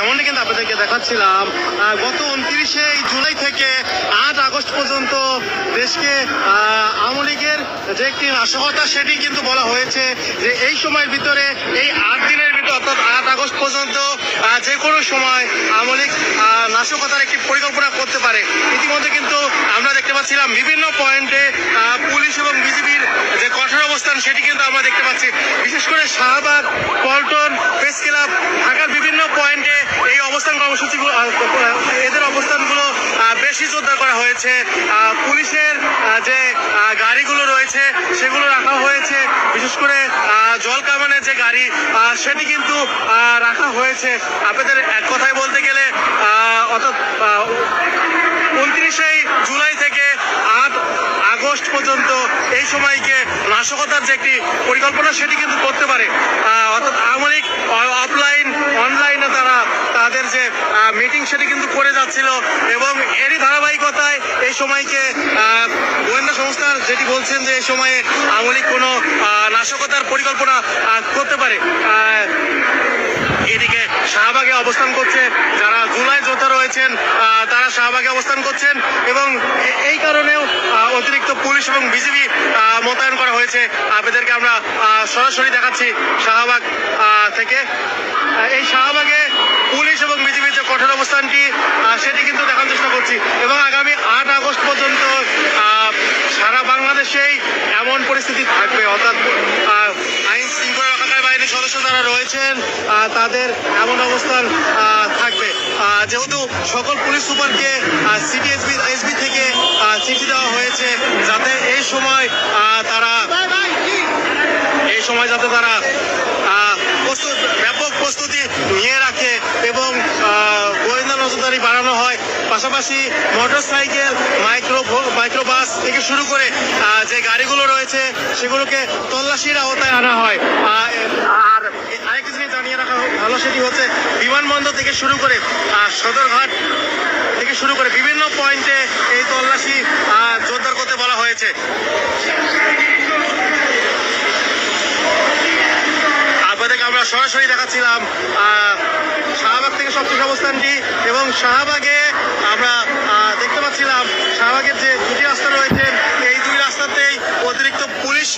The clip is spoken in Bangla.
যেমনটা কিন্তু আপনাদেরকে দেখাচ্ছিলাম, গত 29শে জুলাই থেকে 8 আগস্ট পর্যন্ত দেশকে আওয়ামী লীগের যে একটি নাশকতা সেটি কিন্তু বলা হয়েছে যে এই সময়ের ভিতরে, এই 8 দিনের ভিতরে অর্থাৎ 8 আগস্ট পর্যন্ত যে কোনো সময় আওয়ামী লীগ নাশকতার একটি পরিকল্পনা করতে পারে। ইতিমধ্যে কিন্তু আমরা দেখতে পাচ্ছিলাম বিভিন্ন পয়েন্টে পুলিশ এবং বিজিবির যে কঠোর অবস্থান সেটি কিন্তু আমরা দেখতে পাচ্ছি। বিশেষ করে শাহবাগ, পল্টন, প্রেস ক্লাব, ঢাকার বিভিন্ন পয়েন্টে এই অবস্থান কর্মসূচিগুলো, এদের অবস্থানগুলো বেশি জোরদার করা হয়েছে। পুলিশের যে গাড়িগুলো রয়েছে সেগুলো রাখা হয়েছে, বিশেষ করে জল কামানের যে গাড়ি সেটি কিন্তু রাখা হয়েছে। আপনাদের এক কথায় বলতে গেলে অর্থাৎ 29শে জুলাই থেকে 8 আগস্ট পর্যন্ত এই সময়কে নাশকতার যে একটি পরিকল্পনা সেটি কিন্তু করতে পারে। অর্থাৎ আওয়ামী লীগ অফলাইন অনলাইনে তারা তাদের যে মিটিং সেটি কিন্তু করে যাচ্ছিল এবং এরই ধারাবাহিকতায় এই সময়কে গোয়েন্দা সংস্থার যেটি বলছেন যে এই সময়ে আওয়ামী লীগ কোনো নাশকতার পরিকল্পনা করতে পারে। এদিকে শাহবাগে অবস্থান করছে যারা জুলাই যোদ্ধা রয়েছেন, তারা শাহবাগে অবস্থান করছেন এবং এই কারণেও অতিরিক্ত পুলিশ এবং বিজিবি মোতায়েন করা হয়েছে। আপনাদেরকে আমরা সরাসরি দেখাচ্ছি শাহবাগ থেকে। এই শাহবাগে পুলিশ এবং বিজিবির যে কঠোর অবস্থানটি সেটি কিন্তু দেখার চেষ্টা করছি এবং আগামী 8 আগস্ট পর্যন্ত সারা বাংলাদেশেই এমন পরিস্থিতি থাকবে, অর্থাৎ আইন শৃঙ্খলা রক্ষাকারী বাহিনীর সদস্য যারা রয়েছেন তাদের এমন অবস্থান থাকবে। যেহেতু সকল পুলিশ সুপারকে সিটি এসবি থেকে চিঠি দেওয়া হয়েছে যাতে এই সময় যাতে তারা ব্যাপক প্রস্তুতি নিয়ে রাখে এবং গোয়েন্দা নজরদারি বাড়ানো হয়। পাশাপাশি মোটরসাইকেল, মাইক্রোবাস থেকে শুরু করে যে গাড়িগুলো রয়েছে সেগুলোকে তল্লাশির আওতায় আনা হয়। আর আরেকটি জিনিস জানিয়ে রাখা ভালো, সেটি হচ্ছে বিমানবন্দর থেকে শুরু করে সদরঘাট থেকে শুরু করে বিভিন্ন পয়েন্টে এই তল্লাশি জোরদার করতে বলা হয়েছে। আপনাদেরকে আমরা সরাসরি দেখাচ্ছিলাম শাহবাগ থেকে সবশেষ অবস্থানটি এবং শাহবাগে আমরা দেখতে পাচ্ছিলাম শাহবাগের যে দুটি রাস্তা রয়েছে এই দুই রাস্তাতেই অতিরিক্ত পুলিশ